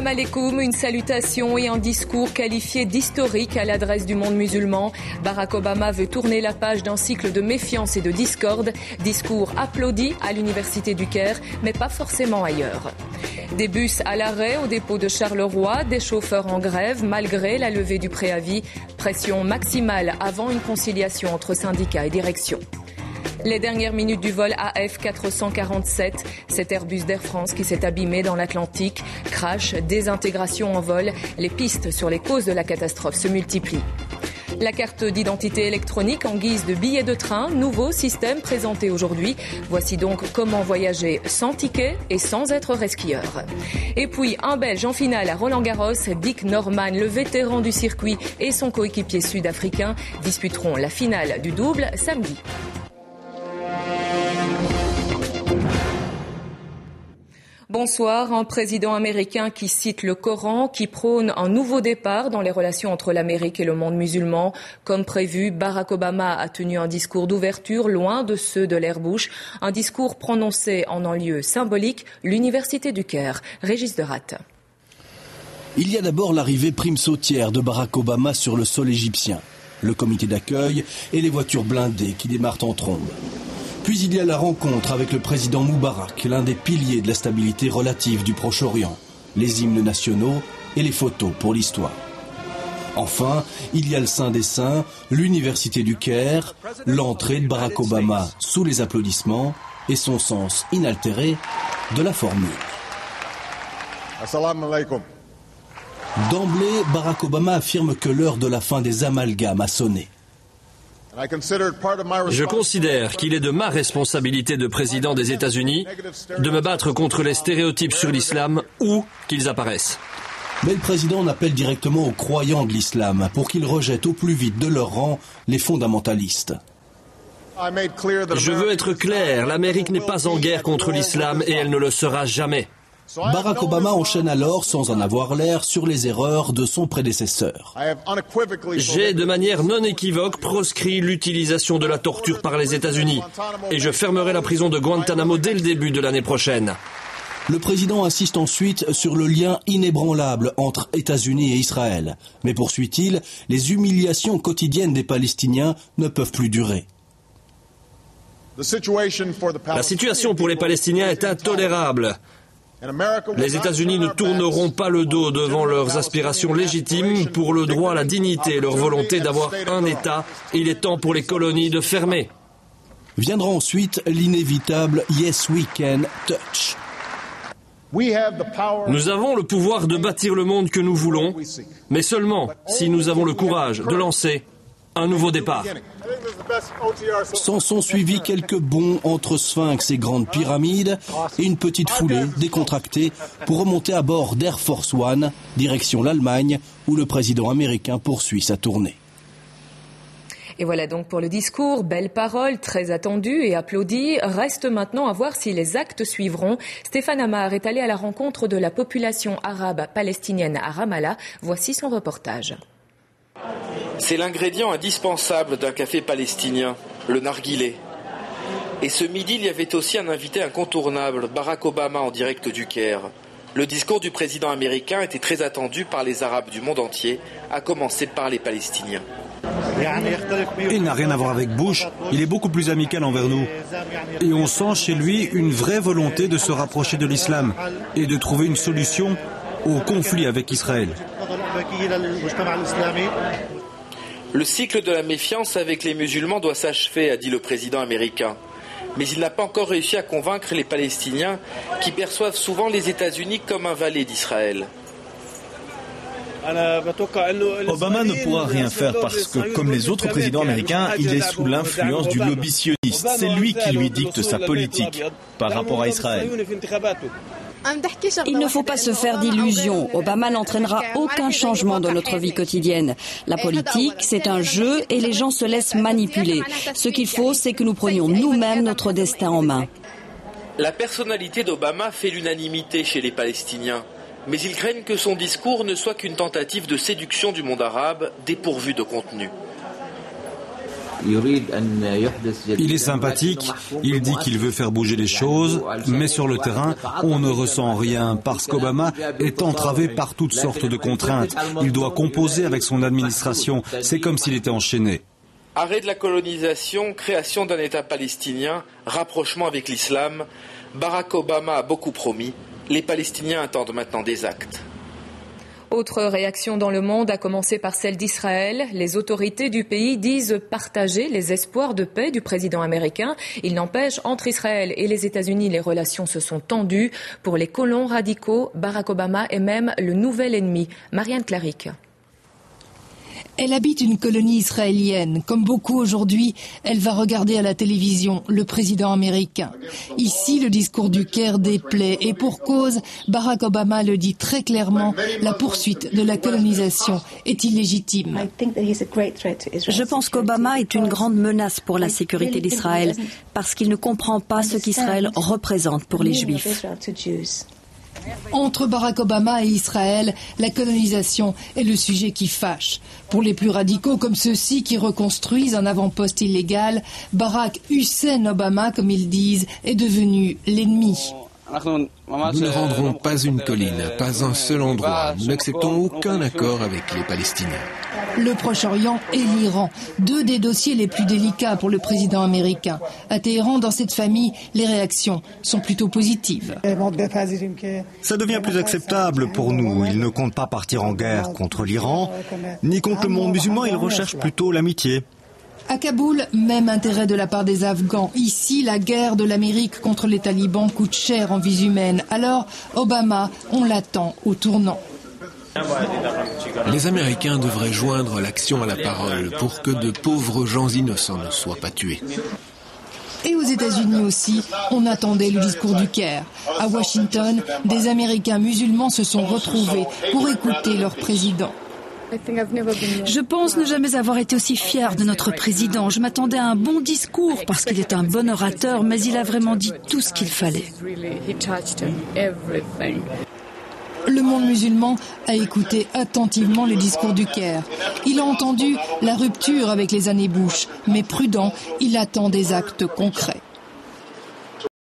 Salam alaikum, une salutation et un discours qualifié d'historique à l'adresse du monde musulman. Barack Obama veut tourner la page d'un cycle de méfiance et de discorde. Discours applaudi à l'université du Caire, mais pas forcément ailleurs. Des bus à l'arrêt au dépôt de Charleroi, des chauffeurs en grève malgré la levée du préavis. Pression maximale avant une conciliation entre syndicats et direction. Les dernières minutes du vol AF447, cet Airbus d'Air France qui s'est abîmé dans l'Atlantique, crash, désintégration en vol, les pistes sur les causes de la catastrophe se multiplient. La carte d'identité électronique en guise de billet de train, nouveau système présenté aujourd'hui. Voici donc comment voyager sans ticket et sans être resquilleur. Et puis un Belge en finale à Roland-Garros, Dick Norman, le vétéran du circuit et son coéquipier sud-africain disputeront la finale du double samedi. Bonsoir. Un président américain qui cite le Coran, qui prône un nouveau départ dans les relations entre l'Amérique et le monde musulman. Comme prévu, Barack Obama a tenu un discours d'ouverture loin de ceux de l'ère Bush. Un discours prononcé en un lieu symbolique, l'université du Caire. Régis Deratte. Il y a d'abord l'arrivée prime sautière de Barack Obama sur le sol égyptien. Le comité d'accueil et les voitures blindées qui démarrent en trombe. Puis il y a la rencontre avec le président Moubarak, l'un des piliers de la stabilité relative du Proche-Orient, les hymnes nationaux et les photos pour l'histoire. Enfin, il y a le Saint des Saints, l'université du Caire, l'entrée de Barack Obama sous les applaudissements et son sens inaltéré de la formule. Assalamu alaikum. D'emblée, Barack Obama affirme que l'heure de la fin des amalgames a sonné. Je considère qu'il est de ma responsabilité de président des États-Unis de me battre contre les stéréotypes sur l'islam où qu'ils apparaissent. Mais le président n'appelle directement aux croyants de l'islam pour qu'ils rejettent au plus vite de leur rang les fondamentalistes. Je veux être clair, l'Amérique n'est pas en guerre contre l'islam et elle ne le sera jamais. Barack Obama enchaîne alors, sans en avoir l'air, sur les erreurs de son prédécesseur. J'ai de manière non équivoque proscrit l'utilisation de la torture par les États-Unis et je fermerai la prison de Guantanamo dès le début de l'année prochaine. Le président insiste ensuite sur le lien inébranlable entre États-Unis et Israël. Mais poursuit-il, les humiliations quotidiennes des Palestiniens ne peuvent plus durer. La situation pour les Palestiniens est intolérable. Les États-Unis ne tourneront pas le dos devant leurs aspirations légitimes pour le droit à la dignité et leur volonté d'avoir un État. Il est temps pour les colonies de fermer. Viendra ensuite l'inévitable « Yes, we can » touch. Nous avons le pouvoir de bâtir le monde que nous voulons, mais seulement si nous avons le courage de lancer un nouveau départ. S'en sont suivis quelques bonds entre Sphinx et Grande Pyramide et une petite foulée décontractée pour remonter à bord d'Air Force One, direction l'Allemagne, où le président américain poursuit sa tournée. Et voilà donc pour le discours. Belle parole, très attendue et applaudie. Reste maintenant à voir si les actes suivront. Stéphane Amar est allé à la rencontre de la population arabe palestinienne à Ramallah. Voici son reportage. C'est l'ingrédient indispensable d'un café palestinien, le narguilé. Et ce midi, il y avait aussi un invité incontournable, Barack Obama en direct du Caire. Le discours du président américain était très attendu par les Arabes du monde entier, à commencer par les Palestiniens. Il n'a rien à voir avec Bush, il est beaucoup plus amical envers nous. Et on sent chez lui une vraie volonté de se rapprocher de l'islam et de trouver une solution au conflit avec Israël. Le cycle de la méfiance avec les musulmans doit s'achever, a dit le président américain. Mais il n'a pas encore réussi à convaincre les Palestiniens qui perçoivent souvent les États-Unis comme un valet d'Israël. Obama ne pourra rien faire parce que, comme les autres présidents américains, il est sous l'influence du lobby sioniste. C'est lui qui lui dicte sa politique par rapport à Israël. Il ne faut pas se faire d'illusions. Obama n'entraînera aucun changement dans notre vie quotidienne. La politique, c'est un jeu et les gens se laissent manipuler. Ce qu'il faut, c'est que nous prenions nous-mêmes notre destin en main. La personnalité d'Obama fait l'unanimité chez les Palestiniens. Mais ils craignent que son discours ne soit qu'une tentative de séduction du monde arabe dépourvu de contenu. Il est sympathique, il dit qu'il veut faire bouger les choses, mais sur le terrain, on ne ressent rien parce qu'Obama est entravé par toutes sortes de contraintes. Il doit composer avec son administration, c'est comme s'il était enchaîné. Arrêt de la colonisation, création d'un État palestinien, rapprochement avec l'islam, Barack Obama a beaucoup promis. Les Palestiniens attendent maintenant des actes. Autre réaction dans le monde, à commencer par celle d'Israël. Les autorités du pays disent partager les espoirs de paix du président américain. Il n'empêche, entre Israël et les États-Unis, les relations se sont tendues. Pour les colons radicaux, Barack Obama est même le nouvel ennemi. Marianne Claric. Elle habite une colonie israélienne. Comme beaucoup aujourd'hui, elle va regarder à la télévision le président américain. Ici, le discours du Caire déplaît. Et pour cause, Barack Obama le dit très clairement, la poursuite de la colonisation est illégitime. Je pense qu'Obama est une grande menace pour la sécurité d'Israël, parce qu'il ne comprend pas ce qu'Israël représente pour les Juifs. Entre Barack Obama et Israël, la colonisation est le sujet qui fâche. Pour les plus radicaux comme ceux-ci qui reconstruisent un avant-poste illégal, Barack Hussein Obama, comme ils disent, est devenu l'ennemi. Nous ne rendrons pas une colline, pas un seul endroit. Nous n'acceptons aucun accord avec les Palestiniens. Le Proche-Orient et l'Iran, deux des dossiers les plus délicats pour le président américain. À Téhéran, dans cette famille, les réactions sont plutôt positives. Ça devient plus acceptable pour nous. Il ne compte pas partir en guerre contre l'Iran, ni contre le monde musulman, il recherche plutôt l'amitié. À Kaboul, même intérêt de la part des Afghans. Ici, la guerre de l'Amérique contre les talibans coûte cher en vies humaines. Alors, Obama, on l'attend au tournant. Les Américains devraient joindre l'action à la parole pour que de pauvres gens innocents ne soient pas tués. Et aux États-Unis aussi, on attendait le discours du Caire. À Washington, des Américains musulmans se sont retrouvés pour écouter leur président. Je pense ne jamais avoir été aussi fier de notre président. Je m'attendais à un bon discours parce qu'il est un bon orateur, mais il a vraiment dit tout ce qu'il fallait. Le monde musulman a écouté attentivement le discours du Caire. Il a entendu la rupture avec les années Bush, mais prudent, il attend des actes concrets.